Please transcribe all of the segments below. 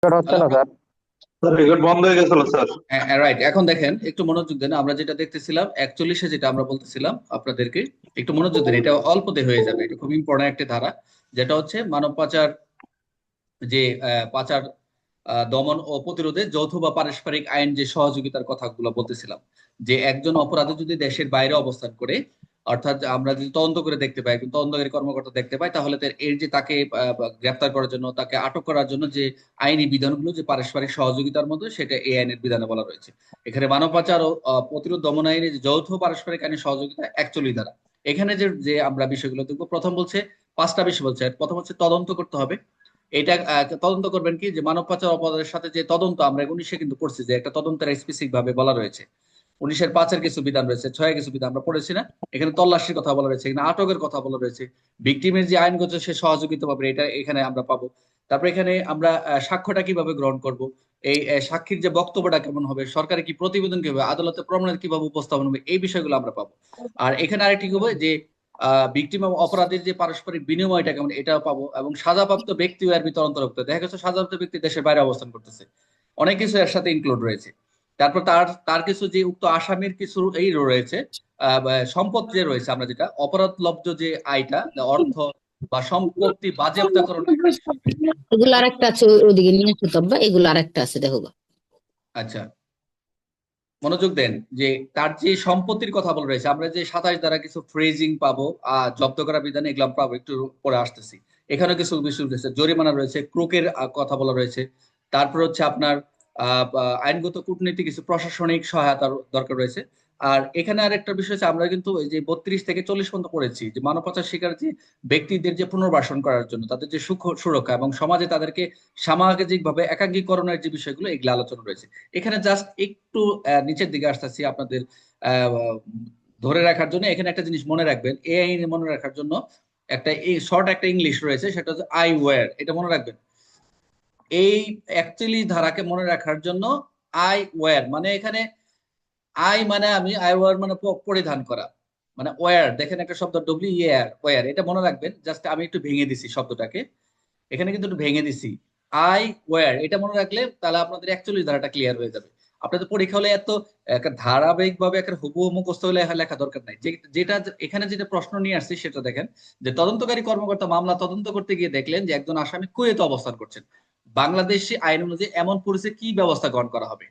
Record হচ্ছে তাহলে না আমরা স্যার। স্যার রেকর্ড বন্ধ হয়ে গেছিল স্যার। রাইট, এখন দেখেন একটু মনোযোগ দেন। আমরা যেটা দেখতেছিলাম 41-এ, যেটা আমরা বলতেছিলাম আপনাদেরকে, একটু মনোযোগ দেন। এটা অল্পতে হয়ে যাবে, এটা খুব ইম্পর্টেন্ট একটা ধারা, যেটা হচ্ছে মানব পাচার, যে পাচার দমন ও প্রতিরোধে যৌথ বা পারস্পরিক আইন যে সহযোগিতার কথাগুলো বলতেছিলাম। যে একজন অপরাধী যদি দেশের বাইরে অবস্থান করে, অর্থাৎ আমরা যদি তদন্ত করে দেখতে পাই, একজন তদন্তকারী কর্মকর্তা দেখতে পাই, তাহলে এর যে তাকে গ্রেফতার করার জন্য, তাকে আটক করার জন্য যে আইনি বিধানগুলো, যে পারস্পরিক সহযোগিতার মধ্যে, সেটা এই আইনের বিধানে বলা রয়েছে। এখানে মানব পাচার ও প্রতিরোধ দমন আইনে যে যৌথ পারস্পরিক আইনি সহযোগিতা 41 ধারা। এখানে যে যে আমরা বিষয়গুলো দেখবো, প্রথম বলছে, পাঁচটা বিষয় বলছে। প্রথম হচ্ছে তদন্ত করতে হবে। এটা তদন্ত করবেন কি, যে মানব পাচার অপরাধের সাথে যে তদন্ত, আমরা 19-এ কিন্তু পড়ছি যে একটা তদন্তের স্পেসিফিক ভাবে বলা রয়েছে। 19-এর 5-এর কিছু বিধান রয়েছে, 6-এর কিছু বিধান আমরা পড়েছি না? এখানে তল্লাশির কথা বলা রয়েছে, এখানে আটকের কথা বলা রয়েছে, ভিকটিমের যে আইনগত সে সহযোগিতা পাবে, এটা এখানে আমরা পাবো। তারপর এখানে আমরা সাক্ষ্যটা কিভাবে গ্রহণ করব, এই সাক্ষীর যে বক্তব্যটা কেমন হবে, সরকারের কি প্রতিবেদন কি হবে, আদালতে প্রমাণের কিভাবে উপস্থাপন হবে, এই বিষয়গুলো আমরা পাবো। আর এখানে আরেকটি হবে যে ভিকটিম এবং অপরাধীর যে পারস্পরিক বিনিময়টা কেমন, এটাও পাবো। এবং সাজাপ্রাপ্ত ব্যক্তি এর ভিতর অন্তর্ভুক্ত, দেখা গেছে সাজাপ্রাপ্ত ব্যক্তি দেশের বাইরে অবস্থান করতেছে, অনেক কিছু এর সাথে ইনক্লুড রয়েছে। তারপর তার তার কিছু যে উক্ত আসামির কিছু এই রয়েছে, সম্পদ যে রয়েছে, আমরা যেটা অপরাধ লব্ধ যে আয়টা, অর্থ বা সম্পত্তি বাজেয়াপ্তকরণ একটা বিষয় রয়েছে। এগুলো আরেকটা আছে, ওইদিকে নিয়ে আসো তব্বা, এগুলো আরেকটা আছে, দেখো গা। আচ্ছা, মনোযোগ দেন। যে তার যে সম্পত্তির কথা বলা রয়েছে, আমরা যে 27 দ্বারা কিছু ফ্রেজিং পাবো, জব্দ করা বিধানে এগুলো আমরা পাবো, একটু পরে আসতেছি। এখানে কিছু বিষয় রয়েছে, জরিমানা রয়েছে, ক্রোকের কথা বলা রয়েছে। তারপর হচ্ছে আপনার আইনগত কূটনীতি, কিছু প্রশাসনিক সহায়তার দরকার রয়েছে। আর এখানে আরেকটা বিষয় হচ্ছে, আমরা কিন্তু এই যে 32 থেকে 40 পর্যন্ত পড়েছি, যে মানব পাচার শিকার যে ব্যক্তিদের যে পুনর্বাসন করার জন্য, তাদের যে সুখ সুরক্ষা এবং সমাজে তাদেরকে সামাজিক ভাবে একাঙ্গীকরণের যে বিষয়গুলো, এগুলো আলোচনা রয়েছে। এখানে জাস্ট একটু নিচের দিকে আসতেছি আপনাদের আহ, ধরে রাখার জন্য। এখানে একটা জিনিস মনে রাখবেন, এআই মনে রাখার জন্য একটা শর্ট একটা ইংলিশ রয়েছে, সেটা হচ্ছে আই ওয়্যার। এটা মনে রাখবেন। এই 41 ধারাকে মনে রাখার জন্য আই ওয়্যার মানে, এখানে আই মানে আমি, আই ওয়্যার মানে পরিধান করা, মানে ওয়্যার। দেখেন একটা শব্দ, ডব্লিউ এয়ার, ওয়্যার, এটা মনে রাখবেন। জাস্ট আমি একটু ভেঙে দিছি শব্দটাকে, এখানে কিন্তু একটু ভেঙে দিছি। আই ওয়্যার, এটা মনে রাখলে তাহলে আপনাদের 41 ধারাটা ক্লিয়ার হয়ে যাবে। আপনাদের পরীক্ষা হলে এত একটা ধারাবাহিক ভাবে একটা হুবহু মুখস্থ হলে লেখা দরকার নাই। যেটা এখানে যেটা প্রশ্ন নিয়ে আসছে, সেটা দেখেন। যে তদন্তকারী কর্মকর্তা মামলা তদন্ত করতে গিয়ে দেখলেন যে একজন আসামি কুয়েতে অবস্থান করছেন, বাংলাদেশি আইন অনুযায়ী এমন পরিস্থিতি কি ব্যবস্থা গ্রহণ করা হবে?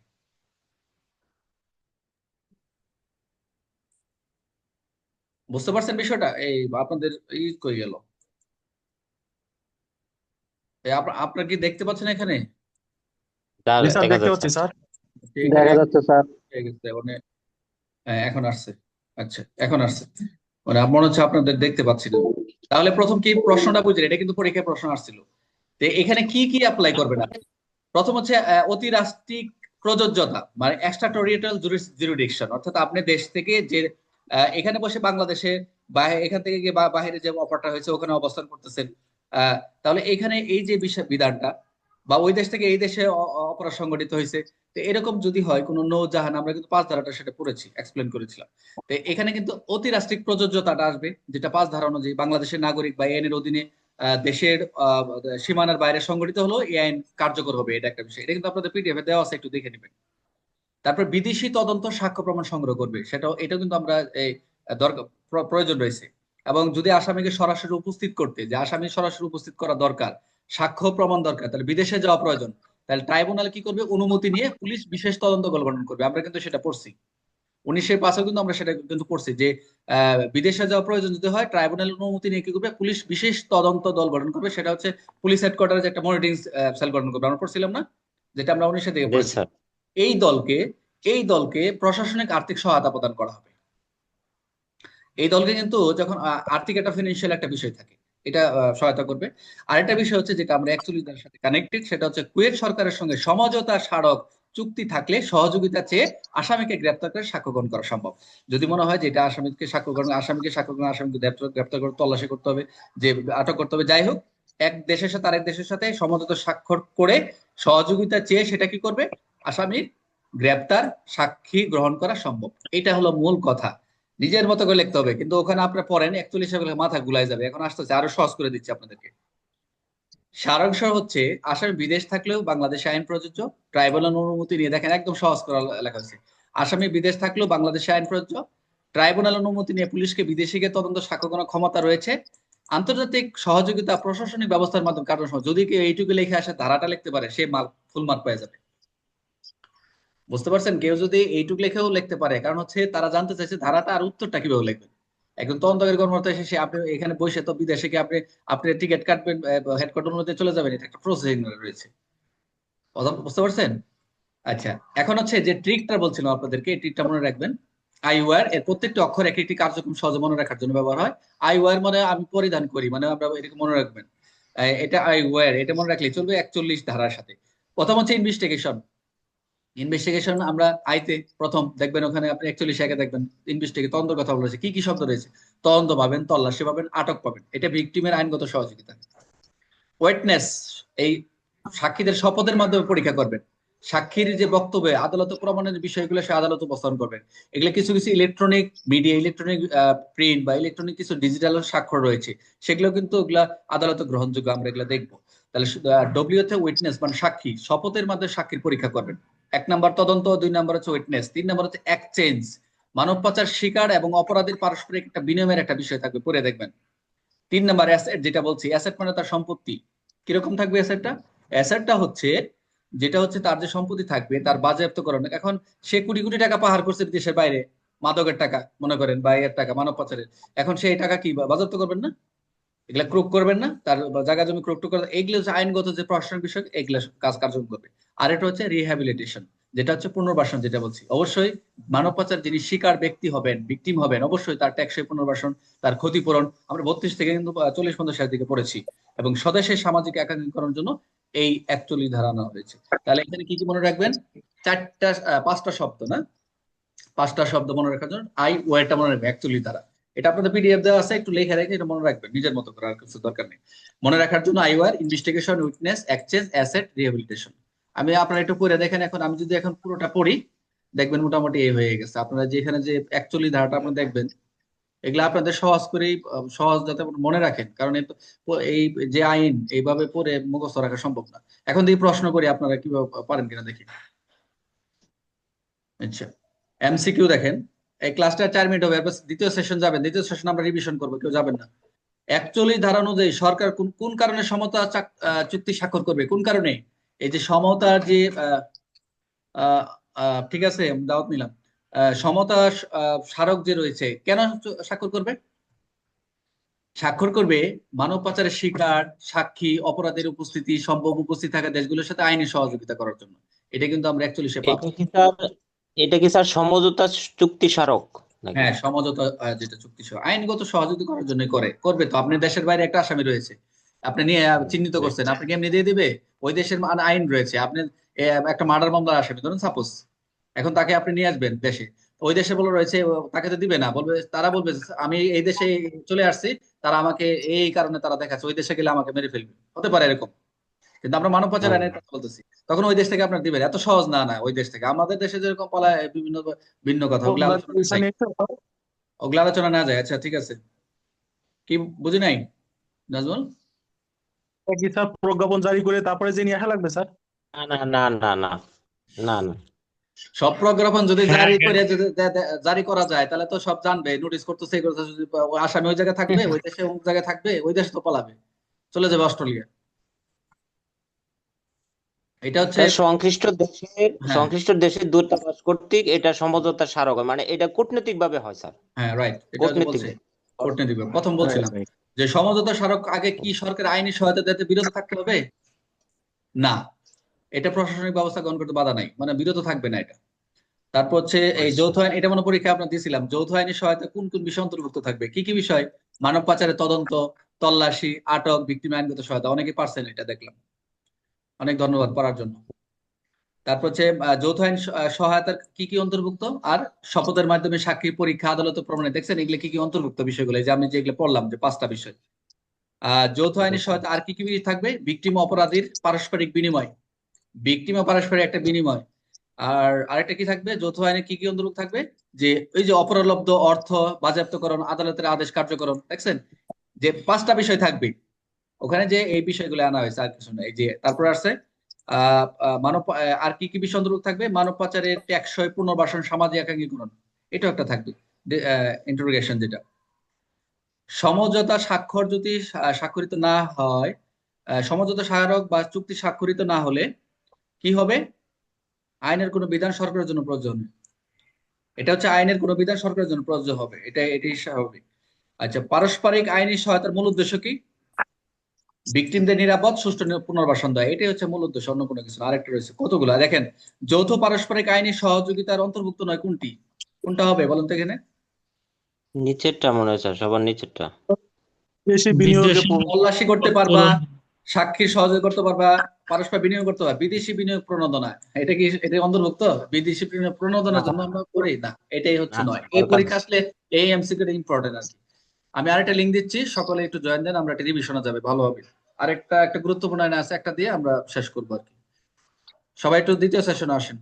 বুঝতে পারছেন বিষয়টা? এই আপনাদের কই গেল? আপনার কি দেখতে পাচ্ছেন এখানে? স্যার জি স্যার, দেখা দেখতে যাচ্ছে। পাচ্ছি স্যার। ঠিক দেখা আছে, যাচ্ছে স্যার। ঠিক আছে, মানে হ্যাঁ, এখন আসছে। আচ্ছা, এখন আসছে। মানে মনে হচ্ছে আপনাদের দেখতে পাচ্ছি না। তাহলে প্রথম কি প্রশ্নটা বুঝলেন? এটা কিন্তু পরীক্ষায় প্রশ্ন আসছিল। তো এখানে কি কি অ্যাপ্লাই করবেন আপনি? প্রথম হচ্ছে অতিরাষ্ট্রিক প্রযোজ্যতা, মানে এক্সট্রা টেরিtoriয়াল জুরিডিকশন, অর্থাৎ আপনি দেশ থেকে যে এখানে বসে বাংলাদেশে এখান থেকে গিয়ে বাহিরে যে অফারটা হয়েছে ওখানে অবস্থান করতেছেন, তাহলে এখানে এই যে বিষয় বিধানটা, বা ওই দেশ থেকে এই দেশে অপরাধ সংগঠিত হয়েছে, তো এরকম যদি হয় কোনো নৌজাহান, আমরা কিন্তু 5 ধারাটা সেটা পড়েছি, এক্সপ্লেন করেছিলাম। তো এখানে কিন্তু অতিরাষ্ট্রিক প্রযোজ্যতাটা আসবে, যেটা 5 ধারা অনুযায়ী বাংলাদেশের নাগরিক বা আইনের অধীনে দেশের সীমানার বাইরে সংগঠিত হলো এই আইন কার্যকর হবে। এটা একটা বিষয়, এটা কিন্তু আপনাদের পিডিএফ এ দেওয়া আছে, একটু দেখে নেবেন। তারপর বিদেশি তদন্ত সাক্ষ্য প্রমাণ সংগ্রহ করবে, এটা কিন্তু আমরা এই দরকার, প্রয়োজন রয়েছে। এবং যদি আসামিকে সরাসরি উপস্থিত করতে, যে আসামি সরাসরি উপস্থিত করা দরকার, সাক্ষ্য প্রমাণ দরকার, তাহলে বিদেশে যাওয়া প্রয়োজন। তাহলে ট্রাইব্যুনাল কি করবে? অনুমতি নিয়ে পুলিশ বিশেষ তদন্ত গঠন করবে। আমরা কিন্তু সেটা পড়ছি 1905-এ, কিন্তু আমরা সেটা কিন্তু পড়ছি যে বিদেশে যাওয়া প্রয়োজন যদি হয়, ট্রাইব্যুনাল অনুমতি নিয়ে কি করবে? পুলিশ বিশেষ তদন্ত দল গঠন করবে। সেটা হচ্ছে পুলিশ হেডকোয়ার্টারে একটা মনিটরিং সেল গঠন করবে। আমরা পড়ছিলাম না, যেটা আমরা 19 থেকে জি পড়েছি। স্যার। এই দলকে এই দলকে প্রশাসনিক আর্থিক সহায়তা প্রদান করা হবে। এই দলকে কিন্তু যখন আর্থিক একটা ফিনান্সিয়াল একটা বিষয় থাকে, এটা সহায়তা করবে। আরেকটা বিষয় হচ্ছে, যেটা আমরা অ্যাকচুয়ালি তার সাথে কানেক্টেড, সেটা হচ্ছে কুয়েত সরকারের সঙ্গে সমঝোতা স্মারক চুক্তি থাকলে সহযোগিতা চেয়ে আসামিকে গ্রেপ্তার করে সাক্ষ্য গ্রহণ করা সম্ভব। যদি মনে হয় যে এটা আসামিকে সাক্ষ্য গ্রহণ, আসামিকে গ্রেপ্তার করে তল্লাশি করতে হবে, যে আটক করতে হবে, যাই হোক, এক দেশের সাথে আরেক দেশের সাথে সমঝোতা স্বাক্ষর করে সহযোগিতা চেয়ে সেটা কি করবে? আসামির গ্রেপ্তার, সাক্ষী গ্রহণ করা সম্ভব। এটা হলো মূল কথা। নিজের মতো করে লিখতে হবে, কিন্তু ওখানে আপনার পড়েন 41 মাথা গুলাই যাবে। এখন আসতেছে, আরো সহজ করে দিচ্ছি আপনাদেরকে। সারাংশ হচ্ছে আসামি বিদেশ থাকলেও বাংলাদেশে আইন প্রযোজ্য। ট্রাইব্যুনাল অনুমতি নিয়ে দেখেন, একদম সহজ করা লেখা হয়েছে। আসামি বিদেশ থাকলেও বাংলাদেশে আইন প্রযোজ্য। ট্রাইব্যুনাল অনুমতি নিয়ে পুলিশকে বিদেশে গিয়ে তদন্ত সাক্ষ্য করার ক্ষমতা রয়েছে। আন্তর্জাতিক সহযোগিতা প্রশাসনিক ব্যবস্থার মাধ্যমে কারণ যদি কেউ এইটুকু লিখে আসে, ধারাটা লিখতে পারে, সে ফুল মার্ক পেয়ে যাবে। বুঝতে পারছেন? কেউ যদি এইটুকু লিখেও লিখতে পারে, কারণ হচ্ছে তারা জানতে চাইছে ধারাটা আর উত্তরটা কিভাবে লিখবেন। একজন তদন্তকারী কর্মকর্তা এসে আপনি এখানে বসে তো বিদেশে কি আপনি টিকিট কাটবেন, হেডকোয়ার্টার মধ্যে চলে যাবেন, এটা একটা প্রসেসিং রয়েছে। কথা বুঝতে পারছেন? আচ্ছা, এখন হচ্ছে যে ট্রিকটা বলছিলাম আপনাদেরকে, এই ট্রিকটা মনে রাখবেন। আই ওয়্যার এর প্রত্যেকটি অক্ষর এক একটি কার্যক্রম সহজে মনে রাখার জন্য ব্যবহার হয়। আই ওয়্যার মানে আমি পরিধান করি, মানে আমরা এটাকে মনে রাখবেন। এটা আই ওয়্যার, এটা মনে রাখলে চলবে 41 ধারার সাথে। প্রথম হচ্ছে ইনভেস্টিগেশন। ইনভেস্টিগেশন আমরা আইতে প্রথম দেখবেন, ওখানে আপনি 41 একে দেখবেন ইনভেস্টিগেশন তদন্তের কথা বলেছে। কি কি শব্দ রয়েছে? তদন্ত পাবেন, তল্লাশি পাবেন, আটক পাবেন। এটা ভিকটিমের আইনগত সহযোগিতা। ওয়েটনেস, এই সাক্ষীদের শপথের মাধ্যমে পরীক্ষা করবেন। সাক্ষীর যে বক্তব্য আদালত প্রমাণের বিষয়গুলো সে আদালত উপস্থাপন করবেন। এগুলো কিছু কিছু ইলেকট্রনিক মিডিয়া, ইলেকট্রনিক প্রিন্ট বা ইলেকট্রনিক কিছু ডিজিটাল স্বাক্ষর রয়েছে, সেগুলো কিন্তু ওগুলা আদালতে গ্রহণযোগ্য। আমরা এগুলো দেখবো। তাহলে ডব্লিউ তে উইটনেস মানে সাক্ষী, শপথের মাধ্যমে সাক্ষীর পরীক্ষা করবেন। 1 নাম্বার তদন্ত, 2 নাম্বার হচ্ছে উইটনেস, 3 নাম্বার হচ্ছে এক্সচেঞ্জ, মানব পাচার শিকার এবং অপরাধীর পারস্পরিক একটা বিনিময়ের একটা বিষয় থাকবে, পড়ে দেখবেন। 3 নাম্বার অ্যাসেট, যেটা বলছি অ্যাসেট মানে তার সম্পত্তি। কিরকম থাকবে অ্যাসেটটা? অ্যাসেটটা হচ্ছে যেটা হচ্ছে তার যে সম্পত্তি থাকবে তার বাজেয়াপ্তকরণ। এখন সে কোটি কোটি টাকা পাহাড় করছে দেশের বাইরে, মাদকের টাকা মনে করেন বা এর টাকা মানব পাচারের, এখন সেই টাকা কি বাজেয়াপ্ত করবেন না? এগুলা ক্রোক করবেন না? তার জায়গা জমি ক্রোক করে, এগুলো হচ্ছে আইনগত যে প্রশাসনিক বিষয়, এগুলা কার্যক্রম করবে। আর এটা হচ্ছে রিহ্যাবিলিটেশন, যেটা হচ্ছে পুনর্বাসন, যেটা বলছি। অবশ্যই মানব পাচার যিনি শিকার ব্যক্তি হবেন, ভিকটিম হবেন, অবশ্যই তার টেকসই পুনর্বাসন, তার ক্ষতিপূরণ আমরা 32 থেকে কিন্তু 40-50 দিকে পড়েছি। এবং স্বদেশের সামাজিক একাকিকরণের জন্য এই 41 ধারা আনা হয়েছে। তাহলে এখানে কি কি মনে রাখবেন? 5টা শব্দ না, 5টা শব্দ মনে রাখার জন্য আই ওয়ারটা মনে রাখবেন, 41 ধারা। এটা আপনাদের পিডিএফ দেওয়া আছে, একটু লেখা রেখে এটা মনে রাখবেন নিজের মতো করে, আর কিছু দরকার নেই। মনে রাখার জন্য I were, investigation, witness, exchange, asset, rehabilitation. আমি আপনারা একটু পড়ে দেখেন। এখন আমি যদি এখন পুরোটা পড়ি, দেখবেন মোটামুটি এই হয়ে গেছে। আপনারা যে এখানে যে 41 ধারাটা আপনি দেখবেন, এগুলা আপনাদের সহজ করেই, সহজ যাতে মনে রাখেন, কারণ এই যে আইন এইভাবে পড়ে মুখস্থ রাখা সম্ভব না। এখন দিয়ে প্রশ্ন করি, আপনারা কিভাবে পারেন কিনা দেখি। আচ্ছা, এমসিকিউ দেখেন। এই ক্লাসটা 4 মিনিট হবে, এরপর দ্বিতীয় সেশন যাবেন। দ্বিতীয় সেশন আমরা রিভিশন করবো, কেউ যাবেন না। 41 ধারা অনুযায়ী সরকার কোন কোন কারণে সমতা চুক্তি স্বাক্ষর করবে? কোন কারণে? এই যে সমতার যে আহ, ঠিক আছে, আমি দাওয়াত নিলাম। সমতা স্মারক যে রয়েছে, কেন স্বাক্ষর করবে? স্বাক্ষর করবে মানব পাচারের শিকার, সাক্ষী, অপরাধের উপস্থিতি, সম্ভব উপস্থিত থাকা দেশগুলোর সাথে আইনি সহযোগিতা করার জন্য। এটা কিন্তু আমরা 41-এ পাবো। এটা কি স্যার সমঝোতা চুক্তি স্মারক নাকি? হ্যাঁ, সমঝোতা, যেটা চুক্তি সহ আইনগত সহযোগিতা করার জন্য করবে তো। আপনার দেশের বাইরে একটা আসামি রয়েছে, আপনি নিয়ে চিহ্নিত করছেন, আপনাকে এমনি দিয়ে দিবে? ওই দেশের আইন রয়েছে। আপনি একটা মার্ডার মামলার আসামি ধরুন সাপোজ, এখন তাকে আপনি নিয়ে আসবেন দেশে, ওই দেশে বলে রয়েছে, তাকে তো দিবে না, বলবে, তারা বলবে যে, আমি এই দেশে চলে আসছি, তারা আমাকে এই কারণে তারা দেখাচ্ছে, ওই দেশে গেলে আমাকে মেরে ফেলবে, হতে পারে এরকম। কিন্তু আমরা মানব পাচার আইনের কথা বলতেছি, তখন ওই দেশ থেকে আপনার দিবেন। এত সহজ না, না ওই দেশ থেকে। আমাদের দেশে যেরকম পালায় বিভিন্ন ভিন্ন কথা, ওগুলো আলোচনা চাই, ওগুলো আলোচনা না যায়। আচ্ছা ঠিক আছে, কি বুঝি নাই নাজমুল? কি স্যার প্রজ্ঞাপন জারি করে তারপরে যে নিয়ে আসা লাগবে স্যার? না না না না না না না। সব প্রজ্ঞাপন যদি জারি করে যদি জারি করা যায়, তাহলে তো সব জানবে, নোটিশ করতেছে, এই করতেছে। যদি আসামি ওই জায়গায় থাকবে, ওই দেশে অমুক জায়গায় থাকবে, ওই দেশে তো পালাবে, চলে যাবে অস্ট্রেলিয়া। এটা হচ্ছে স্যার, হ্যাঁ সংশ্লিষ্ট দেশের দূতাবাস কর্তৃক এটা সমঝোতা স্মারক হয়, মানে এটা কূটনৈতিক ভাবে হয় স্যার। হ্যাঁ, রাইট, এটা হচ্ছে কূটনৈতিক বলছে কূটনৈতিক ব্যাপার। প্রথম বলছিলাম যে সমঝোতা স্মারক আগে কি সরকার আইনি সহায়তা দিতে বিরত থাকতে হবে? না, এটা প্রশাসনিক ব্যবস্থা গ্রহণ করতে বাধা নাই, মানে বিরত থাকবে না এটা। তারপর হচ্ছে এই যৌথ আইন, এটা মনে পরীক্ষা আপনার দিয়েছিলাম। যৌথ আইনের সহায়তা কোন কোন বিষয় অন্তর্ভুক্ত থাকবে? কি কি বিষয়? মানব পাচারের তদন্ত, তল্লাশি, আটক, ভিকটিম আইনগত সহায়তা। অনেকে পারছেন, এটা দেখলাম, অনেক ধন্যবাদ পড়ার জন্য। তারপর হচ্ছে যৌথ আইন সহায়তার কি কি অন্তর্ভুক্ত, আর শপথের মাধ্যমে সাক্ষী পরীক্ষা, আদালত প্রমাণে, দেখছেন এগুলো কি কি অন্তর্ভুক্ত বিষয়গুলো, এই যে আমি যেগুলো পড়লাম, যে 5টা বিষয়। যৌথ আইনের সহায়তা আর কি কি বিষয় থাকবে? ভিকটিম অপরাধীর পারস্পরিক বিনিময়, ভিকটিম ও পারস্পরিক একটা বিনিময়। আর আরেকটা কি থাকবে যৌথ আইনে, কি কি অন্তর্ভুক্ত থাকবে? যে ওই যে অপরলব্ধ অর্থ বাজেয়াপ্তকরণ, আদালতের আদেশ কার্যকরণ। দেখছেন যে 5টা বিষয় থাকবে। ওখানে যে এই বিষয়গুলো আনা হয়েছে আর কিছু না। এই যে তারপর আছে আর কি কি বিষয় অন্তর্ভুক্ত থাকবে? মানব পাচারের টেকসই পুনর্বাসন, সামাজিক একাঙ্গীকরণ, এটাও একটা থাকবে ইন্টারোগেশন যেটা। সমঝোতা স্বাক্ষর যদি স্বাক্ষরিত না হয়, সমঝোতা স্মারক বা চুক্তি স্বাক্ষরিত না হলে কি হবে? আইনের কোনো বিধান সরকারের জন্য প্রযোজ্য হবে। এটা হচ্ছে আইনের কোনো বিধান সরকারের জন্য প্রযোজ্য হবে, এটাই স্বাভাবিক। আচ্ছা, পারস্পরিক আইনি সহায়তার মূল উদ্দেশ্য কি? ভিকটিমদের নিরাপদ সুষ্ঠু পুনর্বাসন দেয়, এটাই হচ্ছে মূল উদ্দেশ্য, অন্য কোনো কিছু না। আরেকটা রয়েছে, কতগুলা দেখেন। যৌথ পারস্পরিক আইনি সহযোগিতার অন্তর্ভুক্ত নয় কোনটি? কোনটা হবে বলুন তো এখানে? নিচেরটা মনে হয় স্যার, সবার নিচেরটা। বেশি বিনিয়োগে বিদেশি তল্লাশি করতে পারবা, সাক্ষীর সহযোগিতা করতে পারবা, পারস্পরিক বিনিয়োগ করতে পারবা। বিদেশি বিনিয়োগ প্রণোদনা, এটা কি এটা অন্তর্ভুক্ত? বিদেশি বিনিয়োগ প্রণোদনার জন্য আমরা করি না, এটাই হচ্ছে নয়। এই পরীক্ষা আসলে এই এমসিকিউ টা ইম্পর্টেন্ট আর কি। আমি আরেকটা লিংক দিচ্ছি, সকলে একটু জয়েন দেন, আমরা একটা রিভিশনে যাবে ভালো হবে। আরেকটা গুরুত্বপূর্ণ আইন আছে, একটা দিয়ে আমরা শেষ করবো আর কি। সবাই একটু দ্বিতীয় সেশনে আসেন।